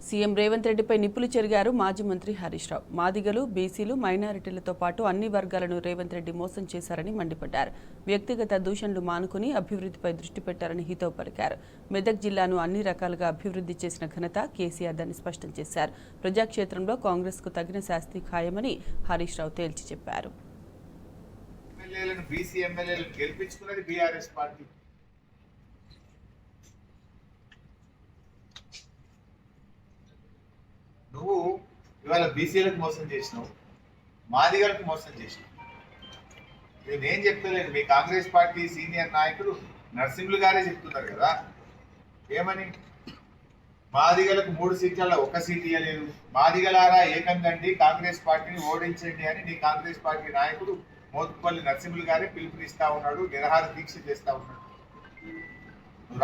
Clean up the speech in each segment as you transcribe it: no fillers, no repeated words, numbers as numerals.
CM Revanth రెడ్డిపై నిప్పులు చెరిగారు మాజీ మంత్రి హరీష్ రావు. మాదిగలు, బీసీలు, మైనారిటీలతో పాటు అన్ని వర్గాలను రేవంత్ రెడ్డి మోసం చేశారని మండిపడ్డారు. వ్యక్తిగత దూషణలు మానుకుని అభివృద్ధిపై దృష్టి పెట్టారని హితవు పలికారు. మెదక్ జిల్లాను అన్ని రకాలుగా అభివృద్ధి చేసిన ఘనత కేసీఆర్ అని స్పష్టం చేశారు. ప్రజాక్షేత్రంలో కాంగ్రెస్ కు తగిన శాస్తి ఖాయమని హరీష్ రావు తేల్చి చెప్పారు. నువ్వు ఇవాళ బీసీలకు మోసం చేసినావు, మాదిగలకు మోసం చేసినావు. నేను చెప్తలేను, మీ కాంగ్రెస్ పార్టీ సీనియర్ నాయకులు నరసింహులు గారే చెప్తున్నారు కదా. ఏమని? మాదిగలకు 3 సీట్లలో 1 సీట్ ఇవ్వలేదు, మాదిగలారా ఏకంగండి కాంగ్రెస్ పార్టీని ఓడించండి అని నీ కాంగ్రెస్ పార్టీ నాయకుడు మోత్కుపల్లి నరసింహులు గారే పిలుపునిస్తా ఉన్నాడు, నిరాహార దీక్ష చేస్తా ఉన్నాడు.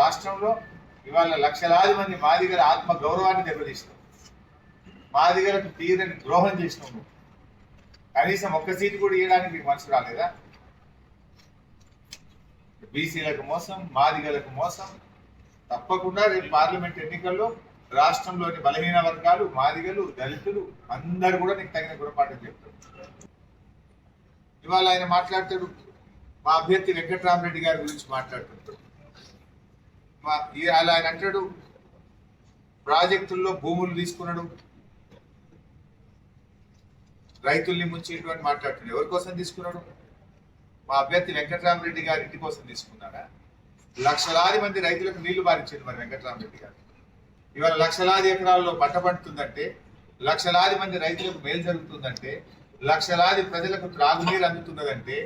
రాష్ట్రంలో ఇవాళ లక్షలాది మంది మాదిగల ఆత్మ గౌరవాన్ని దెబ్బతీసినావు, మాదిగలకు తీరని ద్రోహం చేసినావు. కనీసం 1 సీటు కూడా ఇవ్వడానికి మీకు మనసు రాలేదా? బీసీలకు మోసం, మాదిగలకు మోసం. తప్పకుండా రేపు పార్లమెంట్ ఎన్నికల్లో రాష్ట్రంలోని బలహీన వర్గాలు, మాదిగలు, దళితులు అందరూ కూడా నీకు తగిన గుణపాఠం చెప్తారు. ఇవాళ ఆయన మాట్లాడతాడు, మా అభ్యర్థి వెంకట్రామరెడ్డి గారి గురించి మాట్లాడుతుంటాడు. ఆయన అంటాడు ప్రాజెక్టుల్లో భూములు తీసుకున్నాడు, రైతుల్ని ముంచేటువంటి మాట్లాడుతున్నాడు. ఎవరి కోసం తీసుకున్నాడు? మా అభ్యర్థి వెంకట్రామరెడ్డి గారి ఇంటి కోసం తీసుకున్నాడా? లక్షలాది మంది రైతులకు నీళ్లు పారించింది మరి వెంకట్రామరెడ్డి గారు. ఇవాళ లక్షలాది ఎకరాల్లో పంట పండుతుందంటే, లక్షలాది మంది రైతులకు మేలు జరుగుతుందంటే, లక్షలాది ప్రజలకు త్రాగునీరు అందుతున్నదంటే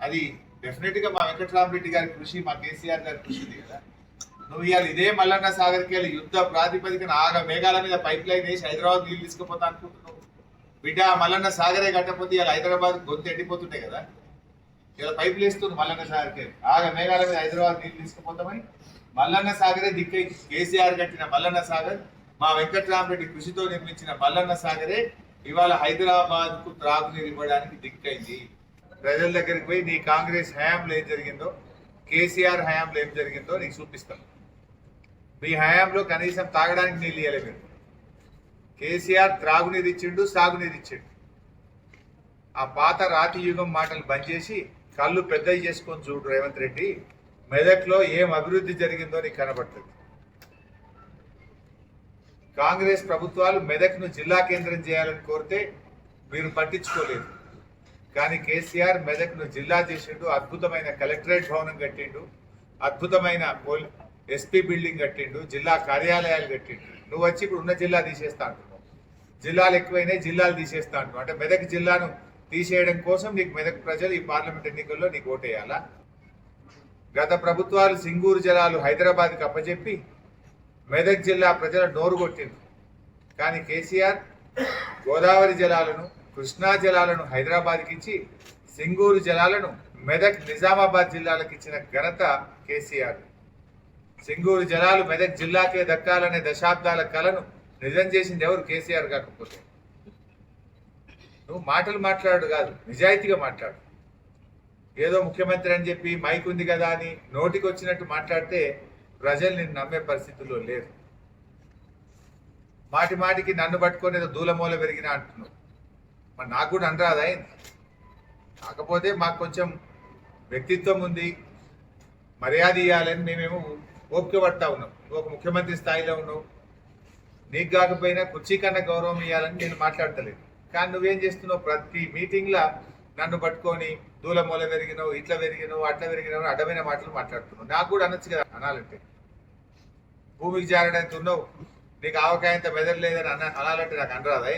అది డెఫినెట్ గా మా వెంకట్రామరెడ్డి గారి కృషి, మా కేసీఆర్ గారి కృషి ఉంది కదా. నువ్వు ఇవాళ ఇదే మల్లన్న సాగర్కి వెళ్ళి యుద్ధ ప్రాతిపదికన మేఘాల మీద పైప్ లైన్ వేసి హైదరాబాద్ నీళ్ళు తీసుకుపోతా అనుకుంటున్నావు. బిడ్డ, మల్లన్న సాగరే కట్టకపోతే ఇలా హైదరాబాద్ గొంతు ఎండిపోతుంటాయి కదా. ఇలా పైపులు వేస్తుంది మల్లన్న సాగర్కి, మేఘాల మీద హైదరాబాద్ నీళ్ళు తీసుకుపోతామని మల్లన్న సాగరే దిక్కై. కేసీఆర్ కట్టిన మల్లన్న సాగర్, మా వెంకట్రామరెడ్డి కృషితో నిర్మించిన మల్లన్న సాగరే ఇవాళ హైదరాబాద్ కు త్రాగునీరు ఇవ్వడానికి దిక్కైంది. ప్రజల దగ్గరికి పోయి నీ కాంగ్రెస్ హయాంలో ఏం జరిగిందో, కేసీఆర్ హయాంలో ఏం జరిగిందో నీకు చూపిస్తాను. మీ హయాంలో కనీసం తాగడానికి నీళ్ళు ఇవ్వలే మీరు. కేసీఆర్ త్రాగునీరు ఇచ్చిండు, సాగునీరు ఇచ్చిండు. ఆ పాత రాతి యుగం మాటలు బంద్ చేసి కళ్ళు పెద్దవి చేసుకొని చూడు రేవంత్ రెడ్డి. మెదక్లో ఏం అభివృద్ధి జరిగిందో నీకు కనబడుతుంది. కాంగ్రెస్ ప్రభుత్వాలు మెదక్ను జిల్లా కేంద్రం చేయాలని కోరితే మీరు పట్టించుకోలేదు. కానీ కేసీఆర్ మెదక్ను జిల్లా చేసిండు, అద్భుతమైన కలెక్టరేట్ భవనం కట్టిండు, అద్భుతమైన ఎస్పీ బిల్డింగ్ కట్టిండు, జిల్లా కార్యాలయాలు కట్టిండు. నువ్వు వచ్చి ఇప్పుడు ఉన్న జిల్లా తీసేస్తా అంటున్నావు. జిల్లాలు ఎక్కువైనాయి, జిల్లాలు తీసేస్తా అంటున్నావు. అంటే మెదక్ జిల్లాను తీసేయడం కోసం నీకు మెదక్ ప్రజలు ఈ పార్లమెంట్ ఎన్నికల్లో నీకు ఓటేయాలా? గత ప్రభుత్వాలు సింగూరు జలాలు హైదరాబాద్కి అప్పచెప్పి మెదక్ జిల్లా ప్రజల నోరు కొట్టింది. కానీ కేసీఆర్ గోదావరి జలాలను, కృష్ణా జలాలను హైదరాబాద్కి ఇచ్చి సింగూరు జలాలను మెదక్, నిజామాబాద్ జిల్లాలకు ఇచ్చిన ఘనత కేసీఆర్. సింగూరు జలాలు మెదక్ జిల్లాకే దక్కాలనే దశాబ్దాల కలను నిజం చేసింది ఎవరు? కేసీఆర్ కాకపోతే. నువ్వు మాటలు మాట్లాడు కాదు, నిజాయితీగా మాట్లాడు. ఏదో ముఖ్యమంత్రి అని చెప్పి మైక్ ఉంది కదా అని నోటికి వచ్చినట్టు మాట్లాడితే ప్రజలు నిన్ను నమ్మే పరిస్థితుల్లో లేరు. మాటి మాటికి నన్ను పట్టుకొని ఏదో దూలమూల పెరిగినా అంటున్నావు. మరి నాకు కూడా అనరాదా? కాకపోతే మాకు కొంచెం వ్యక్తిత్వం ఉంది, మర్యాద ఇవ్వాలని మేమేమో ఓపిక పడతా ఉన్నాం. నువ్వు ఒక ముఖ్యమంత్రి స్థాయిలో ఉన్నావు, నీకు కాకపోయినా కుర్చీ కన్నా గౌరవం ఇవ్వాలని నేను మాట్లాడతలేదు. కానీ నువ్వేం చేస్తున్నావు? ప్రతి మీటింగ్లో నన్ను పట్టుకొని దూలమూల పెరిగినావు, ఇట్లా పెరిగినావు, అట్లా పెరిగినావు, అడ్డమైన మాటలు మాట్లాడుతున్నావు. నాకు కూడా అనొచ్చు కదా అనాలంటే. భూమికి జారడానికి ఉన్నావు, నీకు ఆవకాయంత మెదడు లేదని అనాలంటే నాకు అనరాదా?